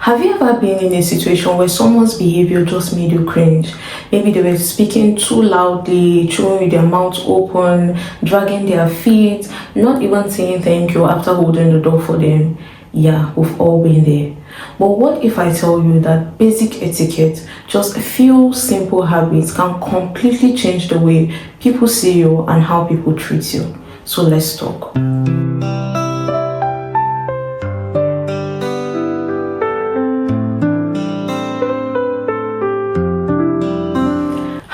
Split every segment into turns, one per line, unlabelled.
Have you ever been in a situation where someone's behavior just made you cringe? Maybe they were speaking too loudly, chewing with their mouth open, dragging their feet, not even saying thank you after holding the door for them. Yeah, we've all been there. But what if I tell you that basic etiquette, just a few simple habits, can completely change the way people see you and how people treat you? So let's talk.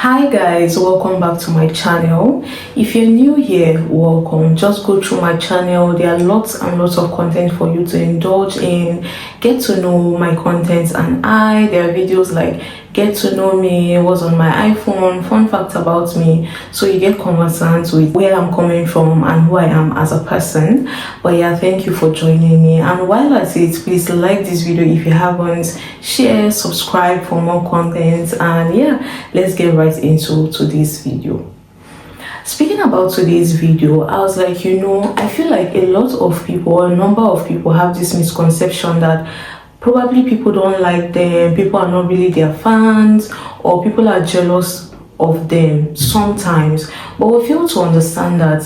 Hi guys, welcome back to my channel. If you're new here, welcome. Just go through my channel. There are lots and lots of content for you to indulge in, get to know my content, and there are videos like get to know me, what's on my iPhone, fun facts about me, so you get conversant with where I'm coming from and who I am as a person. But yeah, thank you for joining me, and while at it, please like this video if you haven't, share, subscribe for more content, and yeah, let's get right into today's video. Speaking about today's video, I was like, I feel like a lot of people, a number of people have this misconception that probably people don't like them, people are not really their fans, or people are jealous of them sometimes. But we fail to understand that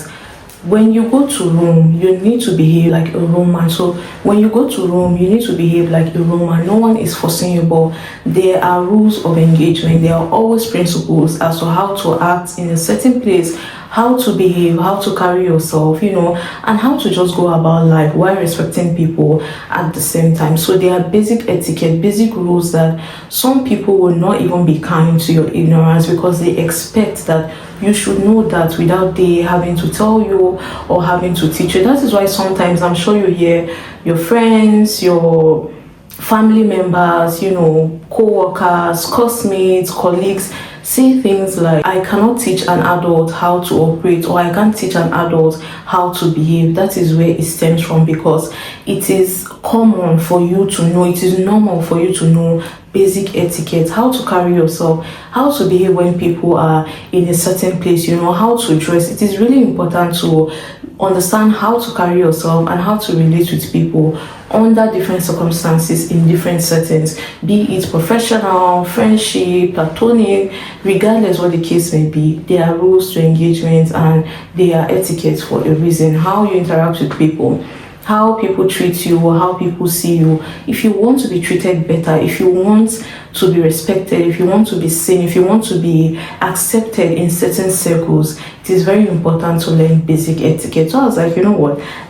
when you go to Rome, you need to behave like a Roman. So when you go to Rome, you need to behave like a Roman. No one is forcing you, but there are rules of engagement. There are always principles as to how to act in a certain place, how to behave, how to carry yourself, and how to just go about life while respecting people at the same time. So there are basic etiquette, basic rules that some people will not even be kind to your ignorance because they expect that you should know that without they having to tell you or having to teach you. That is why sometimes I'm sure you hear your friends, your family members, co-workers, classmates, colleagues say things like, I cannot teach an adult how to operate, or I can't teach an adult how to behave. That is where it stems from, because it is common for you to know, it is normal for you to know basic etiquette, how to carry yourself, how to behave when people are in a certain place, how to dress. It is really important to understand how to carry yourself and how to relate with people under different circumstances in different settings, be it professional, friendship, platonic, regardless what the case may be. There are rules to engagement and there are etiquette for a reason. How you interact with people, how people treat you, or how people see you. If you want to be treated better, if you want to be respected, if you want to be seen, if you want to be accepted in certain circles, it is very important to learn basic etiquette. So I was like,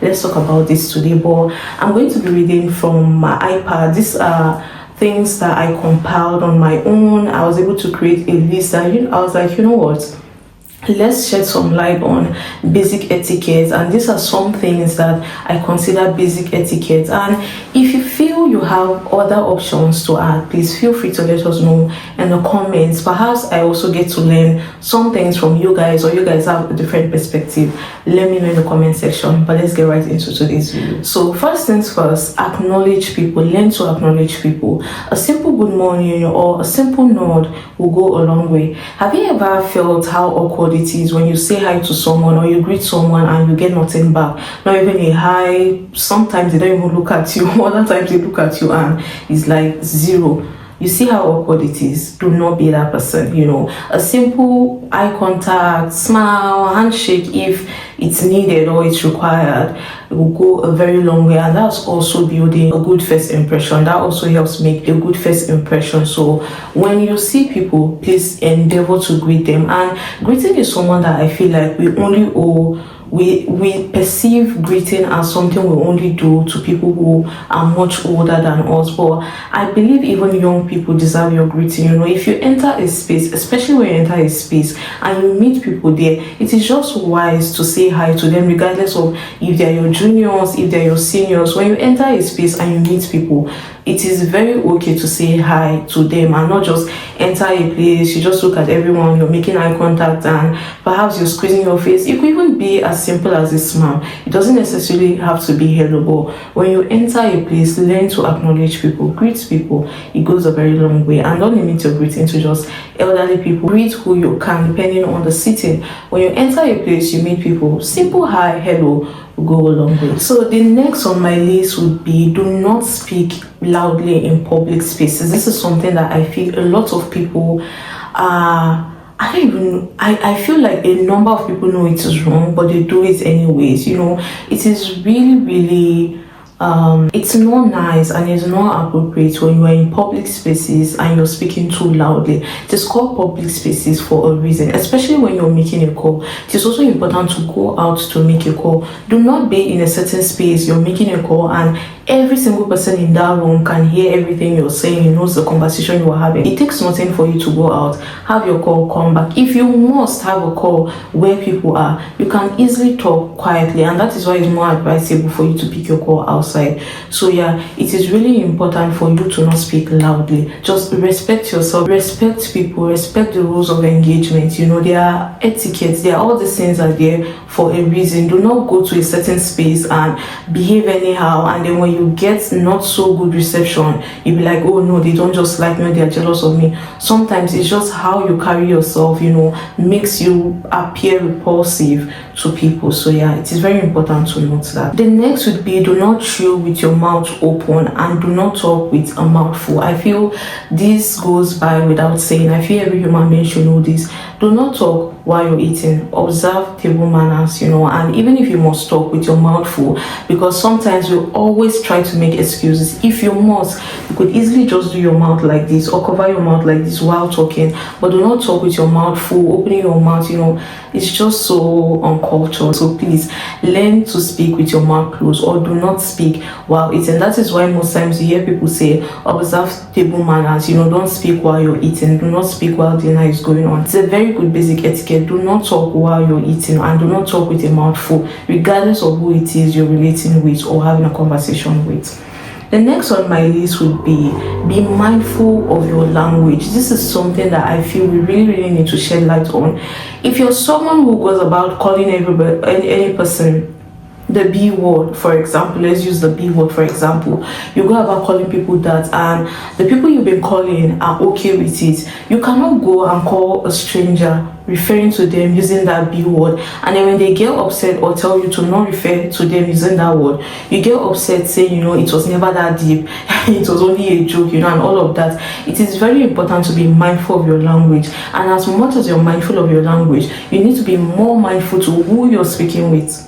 let's talk about this today. But I'm going to be reading from my iPad. These are things that I compiled on my own. I was able to create a list that I was like, let's shed some light on basic etiquette, and these are some things that I consider basic etiquette. And if you feel you have other options to add, please feel free to let us know in the comments. Perhaps I also get to learn some things from you guys, or you guys have a different perspective. Let me know in the comment section. But let's get right into today's video. So first things first, acknowledge people. Learn to acknowledge people. A simple good morning or a simple nod will go a long way. Have you ever felt how awkward it is when you say hi to someone or you greet someone and you get nothing back? Not even a hi. Sometimes they don't even look at you. Other times they look at you and it's like zero. You see how awkward it is. Do not be that person. A simple eye contact, smile, handshake, if it's needed or it's required, it will go a very long way. And that's also building a good first impression. That also helps make a good first impression. So when you see people, please endeavor to greet them. And greeting is someone that I feel like we perceive greeting as something we only do to people who are much older than us. But I believe even young people deserve your greeting. If you enter a space, especially when you enter a space and you meet people there, it is just wise to say hi to them, regardless of if they're your juniors, if they're your seniors. When you enter a space and you meet people, it is very okay to say hi to them and not just enter a place, you just look at everyone, you're making eye contact and perhaps you're squeezing your face. It could even be as as simple as this, ma'am. It doesn't necessarily have to be hello, but when you enter a place, learn to acknowledge people, greet people. It goes a very long way. And don't limit your greeting to just elderly people. Greet who you can, depending on the setting. When you enter a place, you meet people, simple hi, hello will go a long way. So the next on my list would be, do not speak loudly in public spaces. This is something that I feel a lot of people are, I feel like a number of people know it is wrong, but they do it anyways. It is really it's not nice and it's not appropriate when you are in public spaces and you're speaking too loudly. It is called public spaces for a reason, especially when you're making a call. It is also important to go out to make a call. Do not be in a certain space, you're making a call, and every single person in that room can hear everything you're saying. He knows the conversation you are having. It takes nothing for you to go out, have your call, come back. If you must have a call where people are, you can easily talk quietly, and that is why it's more advisable for you to pick your call outside. So yeah, it is really important for you to not speak loudly. Just respect yourself, respect people, respect the rules of engagement. There are etiquettes, there are all these things are there for a reason. Do not go to a certain space and behave anyhow, and then when you get not so good reception, you'll be like, oh no, they don't just like me, they're jealous of me. Sometimes it's just how you carry yourself, makes you appear repulsive to people. So yeah, it is very important to note that. The next would be, do not chew with your mouth open and do not talk with a mouthful. I feel this goes by without saying. I feel every human being should know this. Do not talk while you're eating. Observe table manners, and even if you must talk with your mouth full, because sometimes we always try to make excuses. If you must, you could easily just do your mouth like this or cover your mouth like this while talking, but do not talk with your mouth full, opening your mouth. It's just so uncultured. So please learn to speak with your mouth closed, or do not speak while eating. That is why most times you hear people say, observe table manners. Don't speak while you're eating. Do not speak while dinner is going on. It's a very good basic etiquette. Do not talk while you're eating, and do not talk with a mouthful, regardless of who it is you're relating with or having a conversation with. The next on my list would be mindful of your language. This is something that I feel we really need to shed light on. If you're someone who goes about calling any person the B word, for example, let's use the B word for example, you go about calling people that, and the people you've been calling are okay with it. You cannot go and call a stranger referring to them using that B word, and then when they get upset or tell you to not refer to them using that word, you get upset saying, it was never that deep, it was only a joke, and all of that. It is very important to be mindful of your language, and as much as you're mindful of your language, you need to be more mindful to who you're speaking with.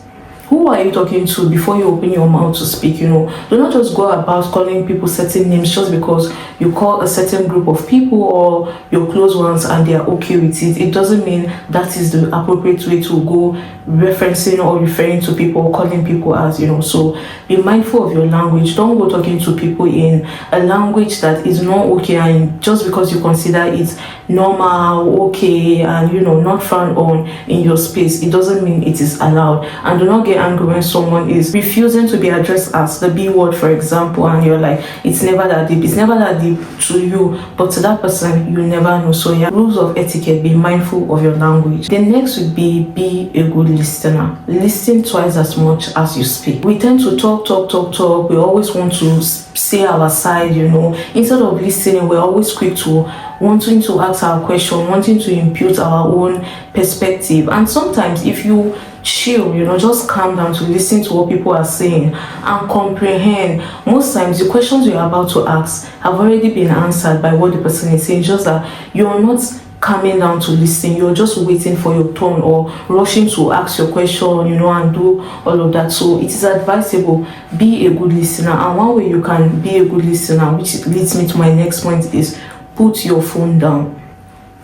Who are you talking to before you open your mouth to speak? Do not just go about calling people certain names just because you call a certain group of people or your close ones and they are okay with it. It doesn't mean that is the appropriate way to go referencing or referring to people or calling people as, So be mindful of your language. Don't go talking to people in a language that is not okay, and just because you consider it normal, okay, and not frowned on in your space, it doesn't mean it is allowed. And do not get angry when someone is refusing to be addressed as the B word, for example, and you're like, it's never that deep. It's never that deep to you, but to that person, you never know. So yeah, rules of etiquette, be mindful of your language. The next would be a good listener. Listen twice as much as you speak. We tend to talk. We always want to say our side, Instead of listening, we're always quick to wanting to ask our question, wanting to impute our own perspective. And sometimes if you chill, just calm down to listen to what people are saying and comprehend, most times the questions you're about to ask have already been answered by what the person is saying, just that you're not calming down to listen. You're just waiting for your turn or rushing to ask your question, and do all of that. So it is advisable, be a good listener. And one way you can be a good listener, which leads me to my next point, is put your phone down.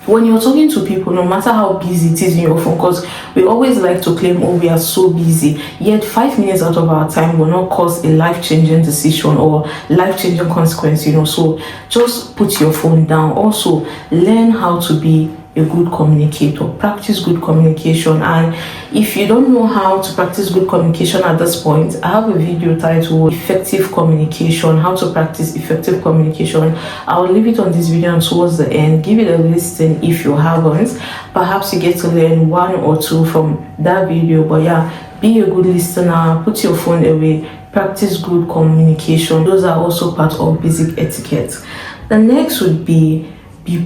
When you're talking to people, no matter how busy it is in your phone, because we always like to claim, oh, we are so busy, yet 5 minutes out of our time will not cause a life-changing decision or life-changing consequence, So just put your phone down. Also, learn how to be a good communicator. Practice good communication. And if you don't know how to practice good communication at this point, I have a video titled Effective Communication, how to practice effective communication. I will leave it on this video and towards the end. Give it a listen if you haven't. Perhaps you get to learn one or two from that video. But yeah, be a good listener, put your phone away, practice good communication. Those are also part of basic etiquette. The next would be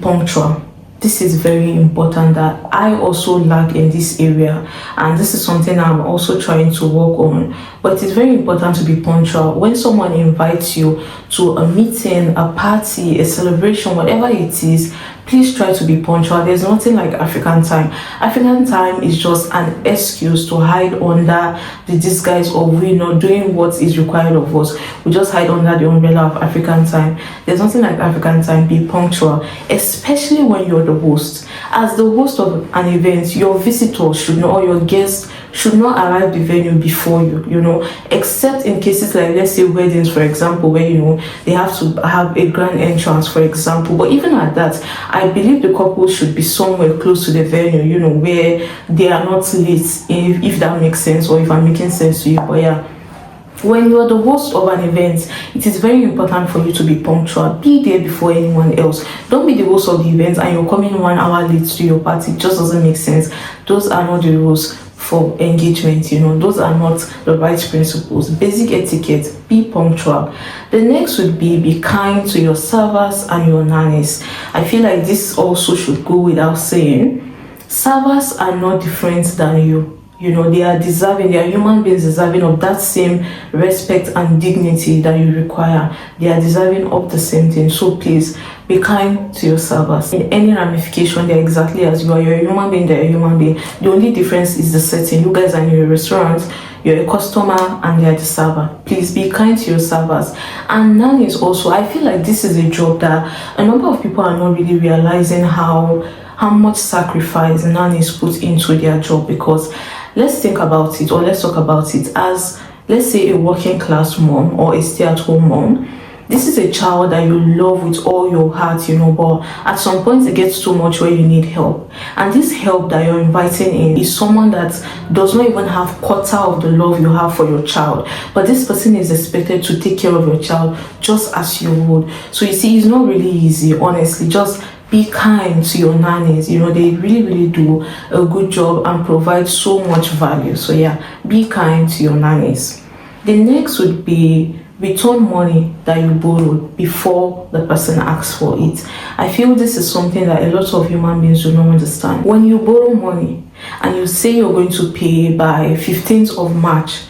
punctual. This is very important that I also lack in this area, and this is something I'm also trying to work on. But it is very important to be punctual. When someone invites you to a meeting, a party, a celebration, whatever it is, please try to be punctual. There's nothing like African time. African time is just an excuse to hide under the disguise of we not doing what is required of us. We just hide under the umbrella of African time. There's nothing like African time. Be punctual, especially when you're the host. As the host of an event, your visitors should know, or your guests should not arrive the venue before you, except in cases like, let's say, weddings, for example, where, they have to have a grand entrance, for example. But even at that, I believe the couple should be somewhere close to the venue, where they are not late, if that makes sense, or if I'm making sense to you. But yeah, when you're the host of an event, it is very important for you to be punctual. Be there before anyone else. Don't be the host of the event and you're coming 1 hour late to your party. It just doesn't make sense. Those are not the rules for engagement. Those are not the right principles. Basic etiquette: be punctual. The next would be kind to your servers and your nannies. I feel like this also should go without saying. Servers are not different than you. They are deserving, they are human beings deserving of that same respect and dignity that you require. They are deserving of the same thing. So please, be kind to your servers. In any ramification, they're exactly as you are. You're a human being, they're a human being. The only difference is the setting. You guys are in your restaurant, you're a customer and they're the server. Please be kind to your servers. And nannies also, I feel like this is a job that a number of people are not really realizing how much sacrifice nannies put into their job. Because let's think about it, or let's talk about it as, let's say, a working class mom or a stay-at-home mom. This is a child that you love with all your heart, but at some point it gets too much where you need help. And this help that you're inviting in is someone that does not even have quarter of the love you have for your child. But this person is expected to take care of your child just as you would. So you see, it's not really easy, honestly. Just be kind to your nannies. They really, really do a good job and provide so much value. So yeah, be kind to your nannies. The next would be return money that you borrowed before the person asks for it. I feel this is something that a lot of human beings do not understand. When you borrow money and you say you're going to pay by 15th of March,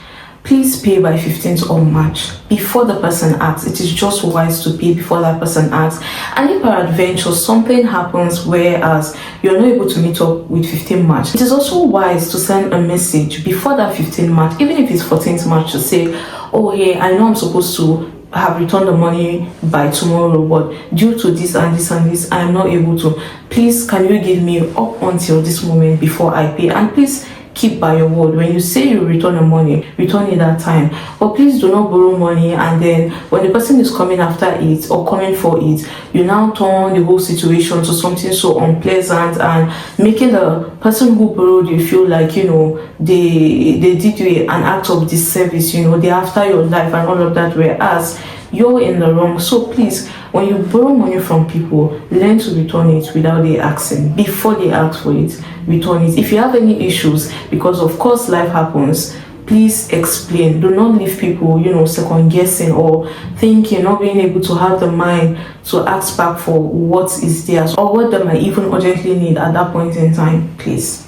please pay by 15th of March before the person asks. It is just wise to pay before that person asks. And if peradventure something happens whereas you're not able to meet up with 15th March, it is also wise to send a message before that 15th March, even if it's 14th March, to say, oh hey, I know I'm supposed to have returned the money by tomorrow, but due to this and this and this, I am not able to. Please, can you give me up until this moment before I pay? And please keep by your word. When you say you return the money, return it that time. But please do not borrow money and then when the person is coming after it or coming for it, you now turn the whole situation to something so unpleasant and making the person who borrowed you feel like, they did you an act of disservice, they're after your life and all of that, whereas you're in the wrong. So please, when you borrow money from people, learn to return it without they asking. Before they ask for it, return it. If you have any issues, because of course life happens, please explain. Do not leave people, second guessing or thinking, not being able to have the mind to ask back for what is theirs or what they might even urgently need at that point in time, please.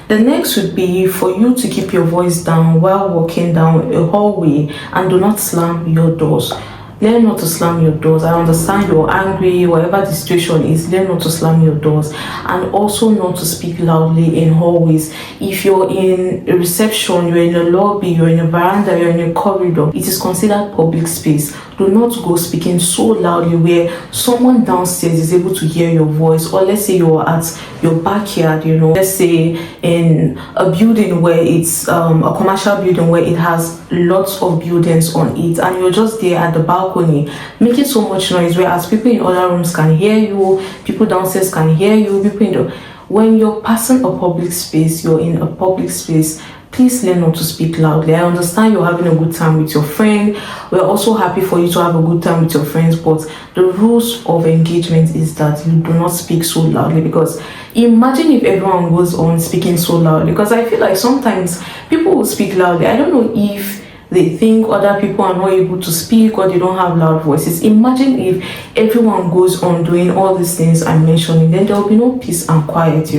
The next would be for you to keep your voice down while walking down a hallway and do not slam your doors. Learn not to slam your doors. I understand you're angry, whatever the situation is, learn not to slam your doors. And also not to speak loudly in hallways. If you're in a reception, you're in a lobby, you're in a veranda, you're in a corridor, it is considered public space. Do not go speaking so loudly where someone downstairs is able to hear your voice. Or let's say you're at your backyard, let's say in a building where it's a commercial building where it has lots of buildings on it and you're just there at the balcony making so much noise, whereas people in other rooms can hear you, people downstairs can hear you, people in the when you're passing a public space, you're in a public space, please learn not to speak loudly. I understand you're having a good time with your friend. We're also happy for you to have a good time with your friends, but the rules of engagement is that you do not speak so loudly, because imagine if everyone goes on speaking so loudly, because I feel like sometimes people will speak loudly. I don't know if they think other people are not able to speak or they don't have loud voices. Imagine if everyone goes on doing all these things I'm mentioning, then there will be no peace and quiet,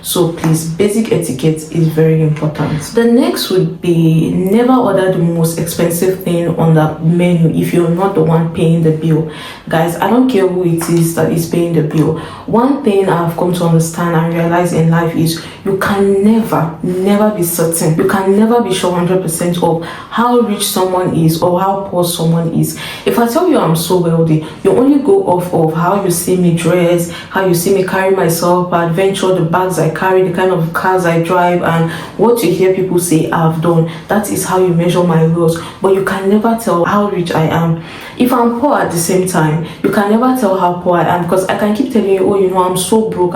So please, basic etiquette is very important. The next would be never order the most expensive thing on the menu if you're not the one paying the bill. Guys, I don't care who it is that is paying the bill. One thing I've come to understand and realize in life is you can never be certain. You can never be sure 100% of how rich someone is or how poor someone is. If I tell you I'm so wealthy, you only go off of how you see me dress, how you see me carry myself, adventure, the bags I carry, the kind of cars I drive, and what you hear people say I've done. That is how you measure my wealth. But you can never tell how rich I am. If I'm poor at the same time, you can never tell how poor I am, because I can keep telling you, I'm so broke.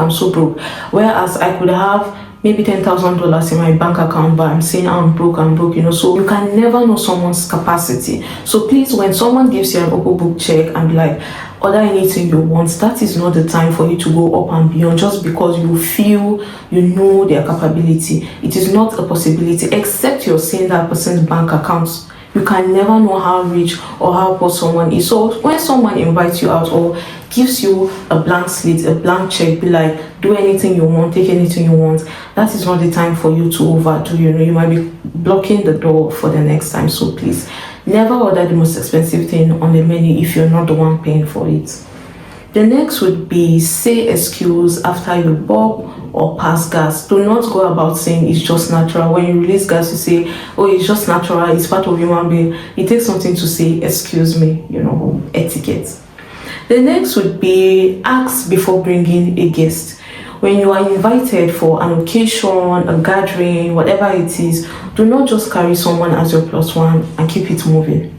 Whereas I could have maybe $10,000 in my bank account, but I'm saying I'm broke, So you can never know someone's capacity. So please, when someone gives you an open book check and be like, order anything you want, that is not the time for you to go up and beyond just because you feel you know their capability. It is not a possibility, except you're seeing that person's bank accounts. You can never know how rich or how poor someone is. So when someone invites you out or gives you a blank slate, a blank check, be like, do anything you want, take anything you want, that is not the time for you to overdo. You might be blocking the door for the next time. So please, never order the most expensive thing on the menu if you're not the one paying for it. The next would be say excuse after you burp or pass gas. Do not go about saying it's just natural. When you release gas, you say, it's just natural, it's part of human being. It takes something to say, excuse me, etiquette. The next would be ask before bringing a guest. When you are invited for an occasion, a gathering, whatever it is, do not just carry someone as your plus one and keep it moving.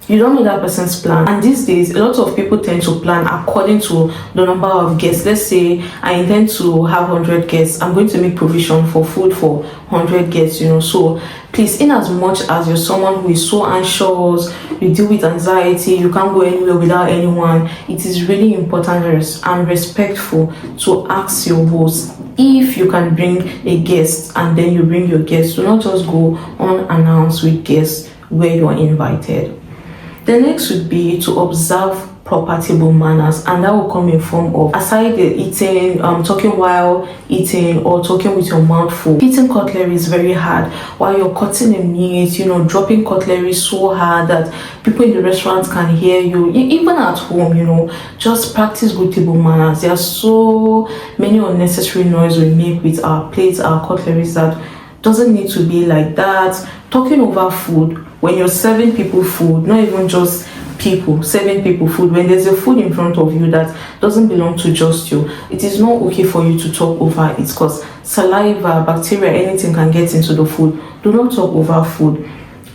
You don't know that person's plan. And these days, a lot of people tend to plan according to the number of guests. Let's say I intend to have 100 guests. I'm going to make provision for food for 100 guests, So please, in as much as you're someone who is so anxious, you deal with anxiety, you can't go anywhere without anyone, it is really important and respectful to ask your host if you can bring a guest, and then you bring your guests. Do not just go unannounced with guests where you're invited. The next would be to observe proper table manners, and that will come in form of, aside the eating, talking while eating or talking with your mouth full. Eating cutlery is very hard while you're cutting a meat, dropping cutlery so hard that people in the restaurant can hear you. Even at home, just practice good table manners. There are so many unnecessary noise we make with our plates, our cutleries, that doesn't need to be like that. Talking over food when you're serving people food, not even just people, serving people food, when there's a food in front of you that doesn't belong to just you, it is not okay for you to talk over it, because saliva, bacteria, anything can get into the food. Do not talk over food.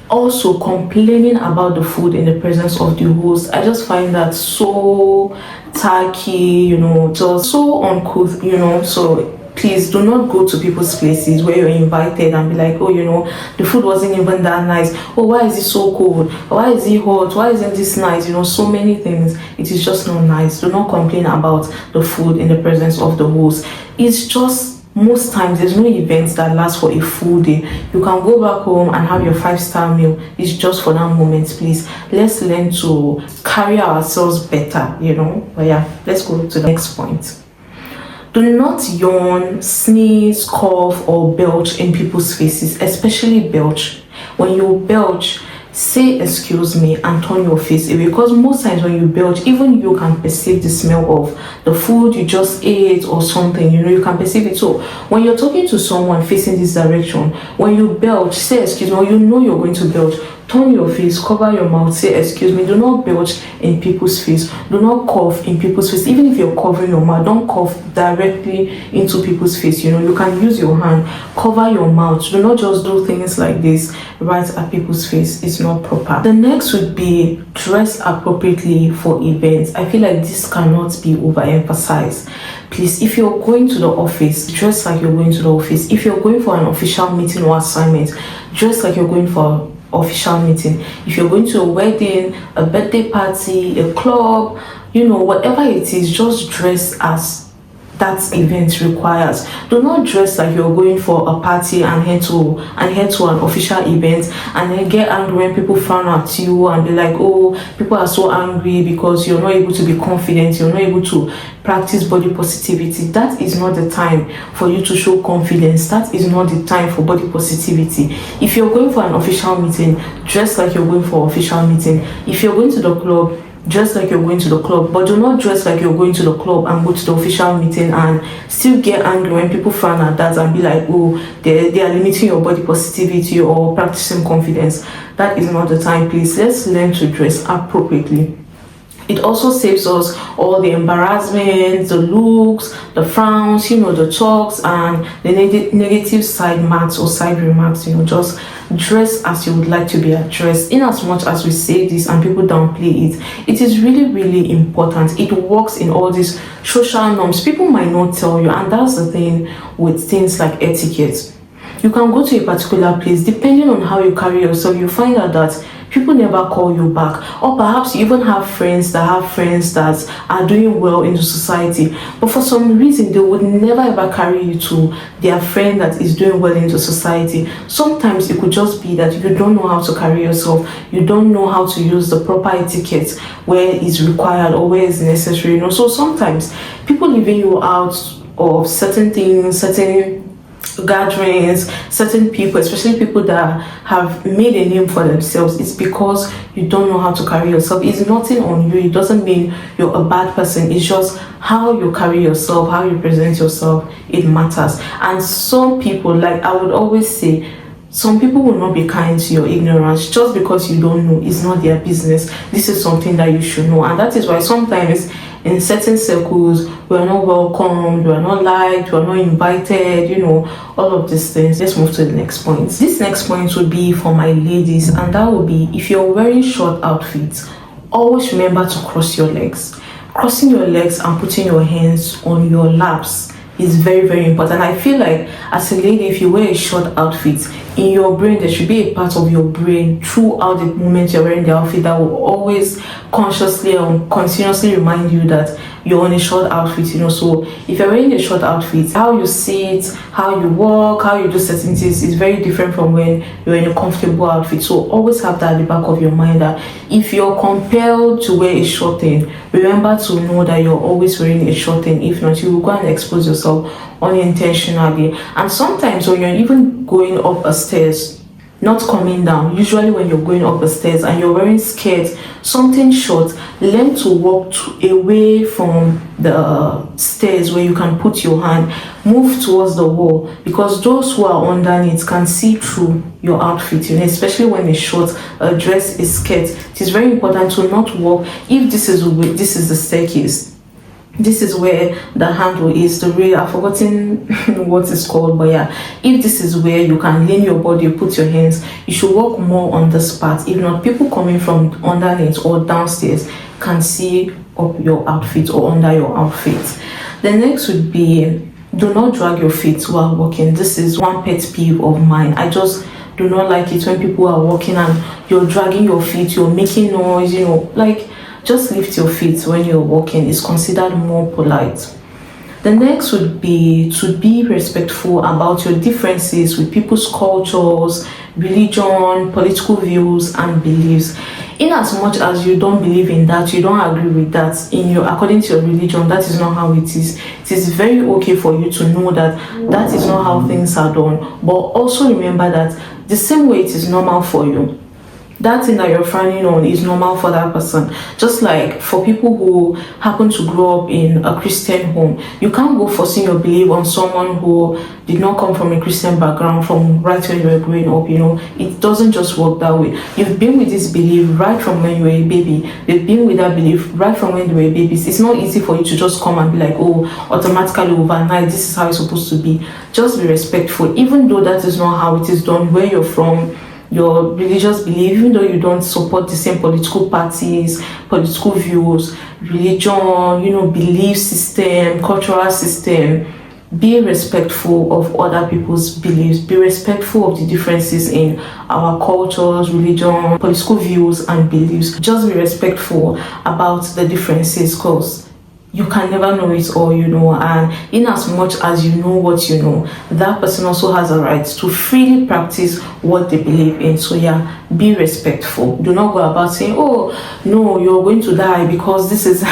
Also, complaining about the food in the presence of the host, I just find that so tacky, just so uncouth, so please do not go to people's places where you're invited and be like, the food wasn't even that nice. Why is it so cold? Why is it hot? Why isn't this nice? So many things. It is just not nice. Do not complain about the food in the presence of the host. It's just, most times there's no events that last for a full day. You can go back home and have your 5-star meal. It's just for that moment. Please, let's learn to carry ourselves better, But yeah, let's go to the next point. Do not yawn, sneeze, cough, or belch in people's faces, especially belch. When you belch, say excuse me and turn your face away, because most times when you belch, even you can perceive the smell of the food you just ate or something, you can perceive it. So when you're talking to someone facing this direction, when you belch, say excuse me, or you're going to belch, turn your face, cover your mouth, say excuse me. Do not belch in people's face. Do not cough in people's face. Even if you're covering your mouth, don't cough directly into people's face. You can use your hand, cover your mouth. Do not just do things like this right at people's face. It's not proper. The next would be dress appropriately for events. I feel like this cannot be overemphasized. Please, if you're going to the office, dress like you're going to the office. If you're going for an official meeting or assignment, dress like you're going for an official meeting. If you're going to a wedding, a birthday party, a club, whatever it is, just dress as that event requires. Do not dress like you're going for a party and head to an official event and then get angry when people frown at you and be like, oh, people are so angry because you're not able to be confident, you're not able to practice body positivity. That is not the time for you to show confidence. That is not the time for body positivity. If you're going for an official meeting, dress like you're going for an official meeting. If you're going to the club, dress like you're going to the club, but do not dress like you're going to the club and go to the official meeting and still get angry when people frown at that and be like, oh, they are limiting your body positivity or practicing confidence. That is not the time, please. Let's learn to dress appropriately. It also saves us all the embarrassment, the looks, the frowns, the talks, and the negative side marks or side remarks. Just dress as you would like to be addressed. In as much as we say this and people downplay it, it is really, really important. It works in all these social norms. People might not tell you, and that's the thing with things like etiquette. You can go to a particular place, depending on how you carry yourself, you find out that people never call you back, or perhaps you even have friends that are doing well in the society, but for some reason they would never ever carry you to their friend that is doing well in the society. Sometimes it could just be that you don't know how to carry yourself, you don't know how to use the proper etiquette where it's required or where it's necessary. So sometimes people leaving you out of certain things, certain gatherings, certain people, especially people that have made a name for themselves, it's because you don't know how to carry yourself. It's nothing on you. It doesn't mean you're a bad person. It's just how you carry yourself, how you present yourself. It matters. And some people, like I would always say, some people will not be kind to your ignorance. Just because you don't know is not their business. This is something that you should know, and that is why sometimes in certain circles we are not welcomed, we are not liked, we are not invited, all of these things. Let's move to the next point. This next point would be for my ladies, and that would be if you're wearing short outfits, always remember to cross your legs. Crossing your legs and putting your hands on your laps is very, very important. I feel like as a lady, if you wear a short outfit, in your brain there should be a part of your brain throughout the moment you're wearing the outfit that will always consciously and continuously remind you that you're on a short outfit. So if you're wearing a short outfit, how you sit, how you walk, how you do certain things is very different from when you're in a comfortable outfit. So always have that at the back of your mind that if you're compelled to wear a short thing, remember to know that you're always wearing a short thing. If not, you will go and expose yourself unintentionally. And sometimes when you're even going up a stairs, not coming down, usually when you're going up the stairs and you're wearing skirts, something short, learn to walk away from the stairs where you can put your hand, move towards the wall, because those who are underneath can see through your outfit, especially when it's short, a dress, a skirt. It is very important to not walk. If this is the staircase, this is where the handle is, the rail, I've forgotten what it's called, but yeah, if this is where you can lean your body, put your hands, you should walk more on this part. If not, people coming from underneath or downstairs can see up your outfit or under your outfit. The next would be, do not drag your feet while walking. This is one pet peeve of mine. I just do not like it when people are walking and you're dragging your feet, you're making noise, just lift your feet when you're walking. Is considered more polite. The next would be to be respectful about your differences with people's cultures, religion, political views, and beliefs. In as much as you don't believe in that, you don't agree with that, according to your religion, that is not how it is. It is very okay for you to know that that is not how things are done. But also remember that the same way it is normal for you, that thing that you're frowning on is normal for that person. Just like for people who happen to grow up in a Christian home, you can't go forcing your belief on someone who did not come from a Christian background from right when you were growing up. It doesn't just work that way. You've been with this belief right from when you were a baby. They've been with that belief right from when they were babies. It's not easy for you to just come and be like, oh, automatically overnight, this is how it's supposed to be. Just be respectful, even though that is not how it is done where you're from. Your religious belief, even though you don't support the same political parties, political views, religion, belief system, cultural system, be respectful of other people's beliefs. Be respectful of the differences in our cultures, religion, political views, and beliefs. Just be respectful about the differences, because you can never know it all, and in as much as you know what you know, that person also has a right to freely practice what they believe in. So yeah, be respectful. Do not go about saying, oh no, you're going to die because this is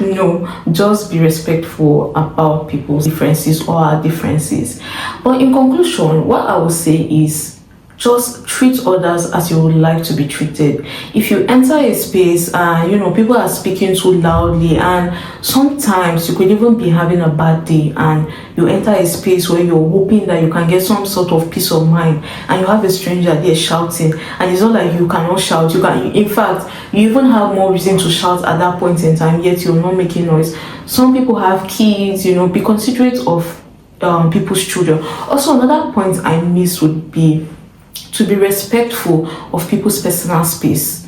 no, just be respectful about people's differences or our differences. But in conclusion, what I would say is, just treat others as you would like to be treated. If you enter a space and people are speaking too loudly, and sometimes you could even be having a bad day, and you enter a space where you're hoping that you can get some sort of peace of mind, and you have a stranger there shouting, and it's not like you cannot shout. In fact, you even have more reason to shout at that point in time, yet you're not making noise. Some people have kids. Be considerate of people's children. Also, another point I miss would be to be respectful of people's personal space.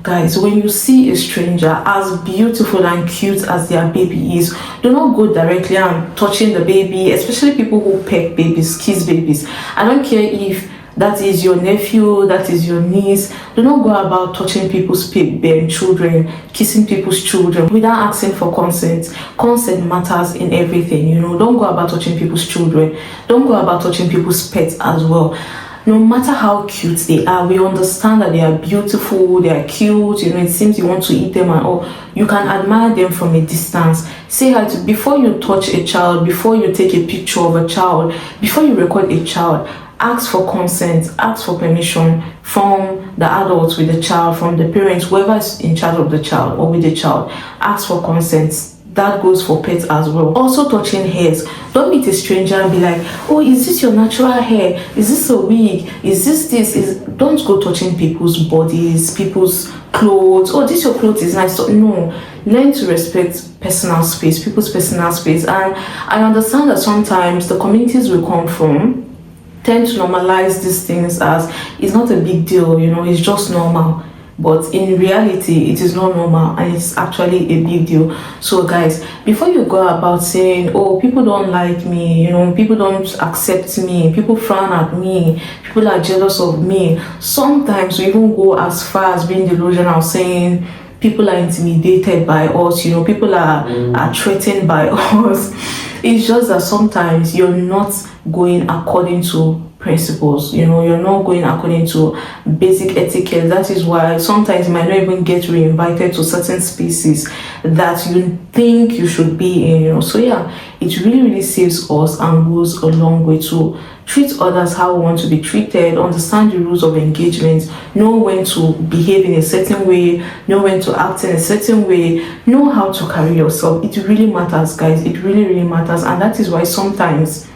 Guys, when you see a stranger, as beautiful and cute as their baby is, do not go directly and touching the baby, especially people who peck babies, kiss babies. I don't care if that is your nephew, that is your niece. Do not go about touching people's children, kissing people's children without asking for consent. Consent matters in everything. Don't go about touching people's children. Don't go about touching people's pets as well. No matter how cute they are, we understand that they are beautiful, they are cute, it seems you want to eat them and all. You can admire them from a distance. Say hi to, before you touch a child, before you take a picture of a child, before you record a child, ask for consent, ask for permission from the adults with the child, from the parents, whoever is in charge of the child or with the child. Ask for consent. That goes for pets as well. Also, touching hairs. Don't meet a stranger and be like, oh, is this your natural hair? Is this a wig? Is this? Don't go touching people's bodies, people's clothes. Oh, this your clothes is nice. So, no. Learn to respect personal space, people's personal space. And I understand that sometimes the communities we come from tend to normalize these things as it's not a big deal, it's just normal. But in reality, it is not normal, and it's actually a big deal. So guys, before you go about saying, oh, people don't like me, people don't accept me, people frown at me, people are jealous of me, sometimes we even go as far as being delusional, saying people are intimidated by us, people are threatened by us. It's just that sometimes you're not going according to principles, you're not going according to basic etiquette. That is why sometimes you might not even get reinvited to certain spaces that you think you should be in, So yeah, it really saves us and goes a long way to treat others how we want to be treated, understand the rules of engagement, know when to behave in a certain way, know when to act in a certain way, know how to carry yourself. It really matters, guys. It really matters. And that is why sometimes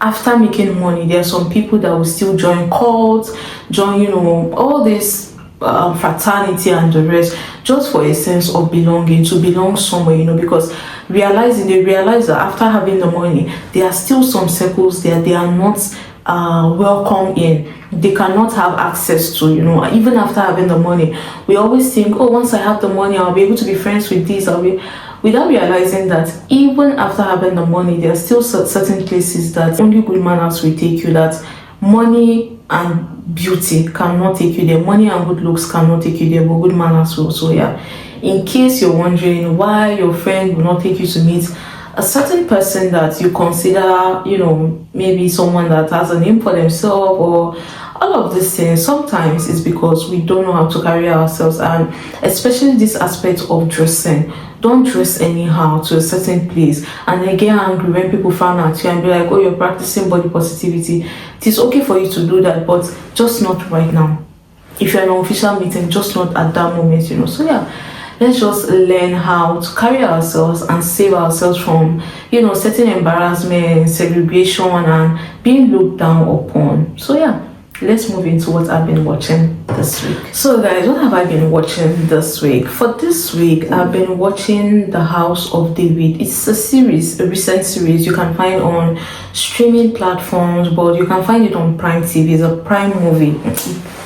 after making money, there are some people that will still join cults, join, all this fraternity and the rest, just for a sense of belonging, to belong somewhere, because they realize that after having the money, there are still some circles there they are not welcome in. They cannot have access to, even after having the money. We always think, oh, once I have the money, I'll be able to be friends with this, without realizing that even after having the money, there are still certain places that only good manners will take you, that money and beauty cannot take you there, money and good looks cannot take you there, but good manners will. So yeah, in case you're wondering why your friend will not take you to meet a certain person that you consider, maybe someone that has a name for themselves or all of these things, sometimes it's because we don't know how to carry ourselves, and especially this aspect of dressing. Don't dress anyhow to a certain place and then get angry when people frown at you and be like, oh, you're practicing body positivity. It is okay for you to do that, but just not right now. if you're in an official meeting, just not at that moment, So yeah, let's just learn how to carry ourselves and save ourselves from, certain embarrassment, segregation, and being looked down upon. So yeah, let's move into what I've been watching this week. So guys, what have I been watching this week? For this week, I've been watching The House of David. It's a series, a recent series you can find on streaming platforms, but you can find it on Prime TV. It's a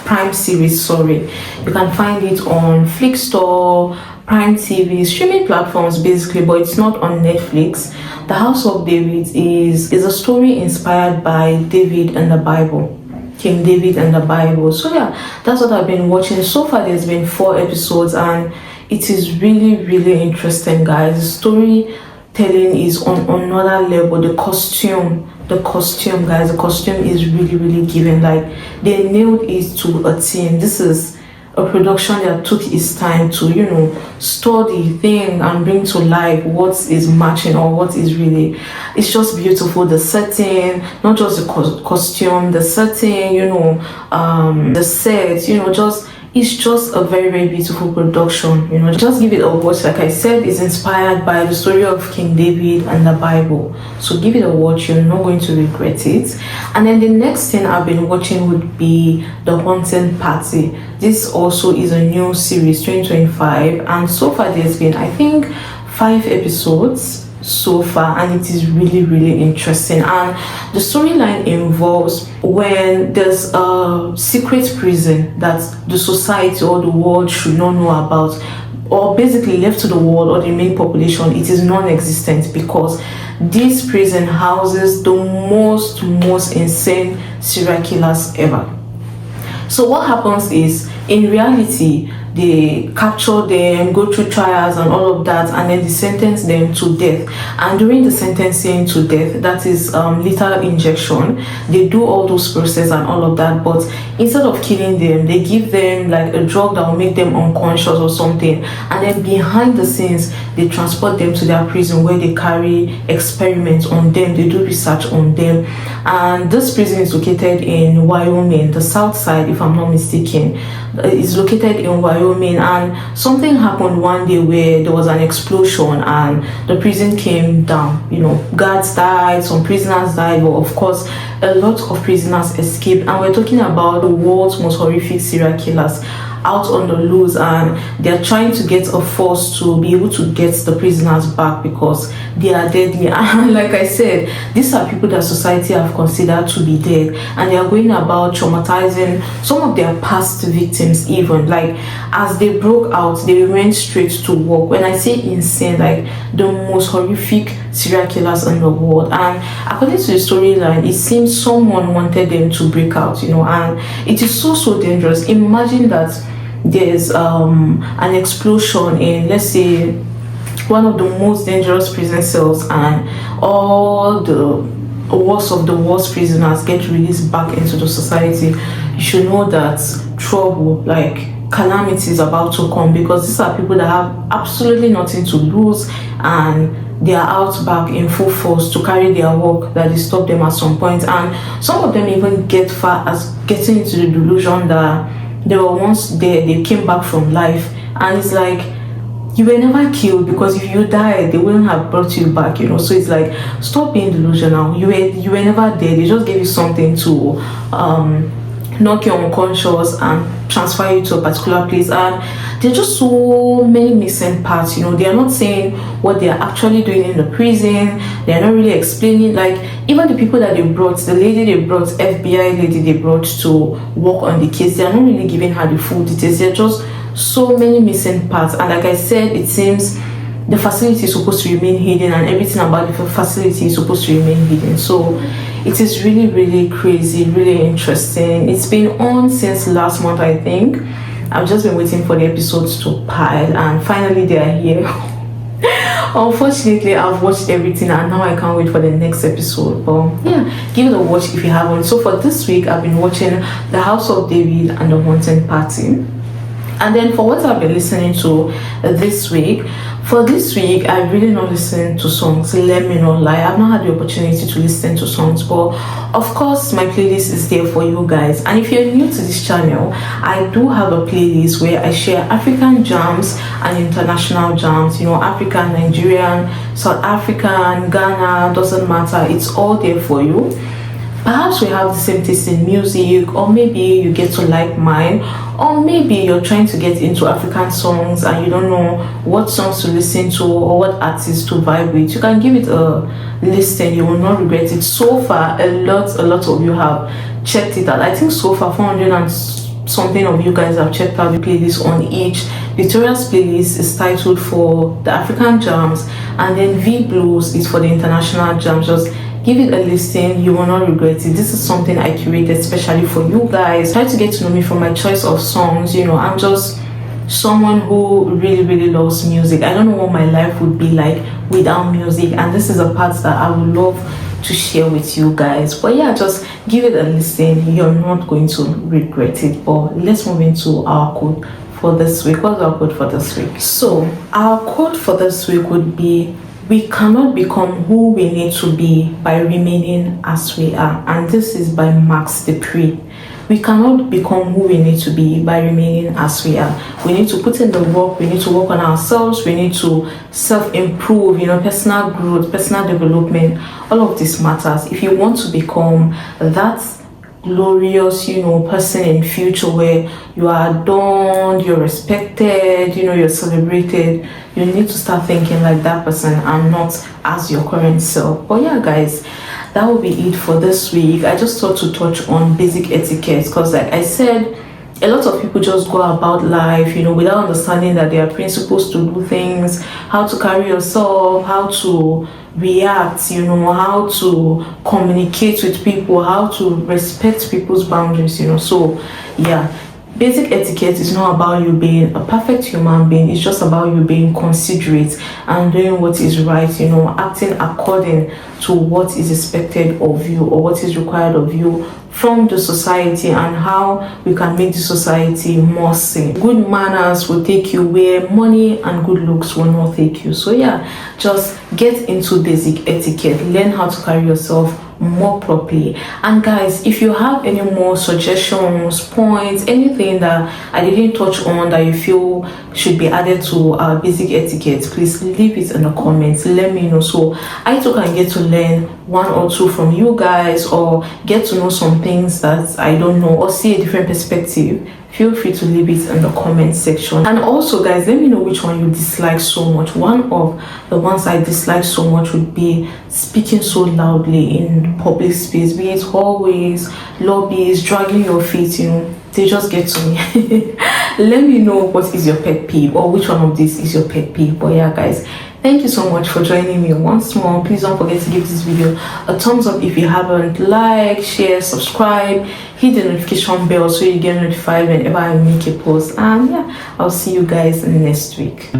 Prime series, sorry. You can find it on Flickstore, Prime TV, streaming platforms basically, but it's not on Netflix. The House of David is a story inspired by David and the Bible. King David and the Bible. So yeah, that's what I've been watching. So far there's been 4 episodes and it is really, really interesting, guys. The storytelling is on another level. The costume, guys, the costume is really, really giving. Like, they nailed it to a T. This is a production that took its time to, study thing and bring to life what is matching or what is really. It's just beautiful. The setting, not just the costume, the setting, the set, it's just a very, very beautiful production. Just give it a watch. Like I said, it's inspired by the story of King David and the Bible. So give it a watch. You're not going to regret it. And then the next thing I've been watching would be The Haunting Party. This also is a new series, 2025, and so far there's been, I think, 5 episodes so far, and it is really, really interesting. And the storyline involves when there's a secret prison that the society or the world should not know about, or basically left to the world or the main population. It is non-existent because this prison houses the most insane serial killers ever. So what happens is, in reality, they capture them, go through trials and all of that, and then they sentence them to death. And during the sentencing to death, that is lethal injection, they do all those processes and all of that, but instead of killing them, they give them like a drug that will make them unconscious or something, and then behind the scenes they transport them to their prison where they carry experiments on them, they do research on them. And this prison is located in Wyoming, the south side, if I'm not mistaken. It's located in Wyoming, and something happened one day where there was an explosion and the prison came down. Guards died, some prisoners died, but of course a lot of prisoners escaped. And we're talking about the world's most horrific serial killers out on the loose, and they're trying to get a force to be able to get the prisoners back because they are deadly. And like I said, these are people that society have considered to be dead, and they are going about traumatizing some of their past victims. Even like, as they broke out, they went straight to work. When I say insane, like the most horrific serial killers in the world. And according to the storyline, it seems someone wanted them to break out, and it is so dangerous. Imagine that there's an explosion in, let's say, one of the most dangerous prison cells, and all the worst of the worst prisoners get released back into the society. You should know that trouble, like calamity, is about to come, because these are people that have absolutely nothing to lose, and they are out back in full force to carry their work that they stop them at some point. And some of them even get far as getting into the delusion that they were once there, they came back from life, and it's like, you were never killed, because if you died, they wouldn't have brought you back, So it's like, stop being delusional. You were never there. They just gave you something to knock you unconscious and transfer you to a particular place. And there are just so many missing parts. They are not saying what they are actually doing in the prison. They are not really explaining. Like, even the people that they brought, the lady they brought, FBI lady they brought to work on the case, they are not really giving her the full details. There are just so many missing parts. And like I said, it seems the facility is supposed to remain hidden, and everything about the facility is supposed to remain hidden. So it is really, really crazy, really interesting. It's been on since last month, I think. I've just been waiting for the episodes to pile, and finally they are here. Unfortunately, I've watched everything, and now I can't wait for the next episode. But yeah, give it a watch if you haven't. So for this week, I've been watching The House of David and The Haunting Party. And then for what I've been listening to this week, for this week, I really not listened to songs. Let me not lie, I've not had the opportunity to listen to songs, but of course, my playlist is there for you guys. And if you're new to this channel, I do have a playlist where I share African jams and international jams. You know, African, Nigerian, South African, Ghana, doesn't matter. It's all there for you. Perhaps we have the same taste in music, or maybe you get to like mine, or maybe you're trying to get into African songs and you don't know what songs to listen to or what artists to vibe with. You can give it a listen, you will not regret it. So far, a lot of you have checked it out. I think so far 400 and something of you guys have checked out the playlist on each. Victoria's playlist is titled for the African jams, and then V Blues is for the international jams. Just give it a listen, you will not regret it. This is something I curated especially for you guys. Try to get to know me from my choice of songs. You know, I'm just someone who really loves music. I don't know what my life would be like without music, and this is a part that I would love to share with you guys. But yeah, just give it a listen, you're not going to regret it. But let's move into our quote for this week. What's our quote for this week? So our quote for this week would be, we cannot become who we need to be by remaining as we are. And this is by Max Dupree. We cannot become who we need to be by remaining as we are. We need to put in the work, we need to work on ourselves, we need to self-improve, you know, personal growth, personal development. All of this matters. If you want to become that glorious, you know, person in future where you are adored, you're respected, you know, you're celebrated, you need to start thinking like that person and not as your current self. But yeah, guys, that will be it for this week. I just thought to touch on basic etiquette because, like I said, a lot of people just go about life, you know, without understanding that there are principles to do things, how to carry yourself, how to react, you know, how to communicate with people, how to respect people's boundaries, you know. So yeah, basic etiquette is not about you being a perfect human being. It's just about you being considerate and doing what is right, you know, acting according to what is expected of you or what is required of you from the society, and how we can make the society more safe. Good manners will take you where money and good looks will not take you. So yeah, just get into basic etiquette, learn how to carry yourself more properly. And guys, if you have any more suggestions, points, anything that I didn't touch on that you feel should be added to our basic etiquette, please leave it in the comments. Let me know so I too can get to learn one or two from you guys, or get to know some things that I don't know, or see a different perspective. Feel free to leave it in the comment section. And also guys, let me know which one you dislike so much. One of the ones I dislike so much would be speaking so loudly in public space, be it hallways, lobbies, dragging your feet, you know, they just get to me. Let me know what is your pet peeve, or which one of these is your pet peeve. But yeah guys, thank you so much for joining me once more. Please don't forget to give this video a thumbs up if you haven't. Like, share, subscribe, hit the notification bell so you get notified whenever I make a post. And yeah, I'll see you guys next week.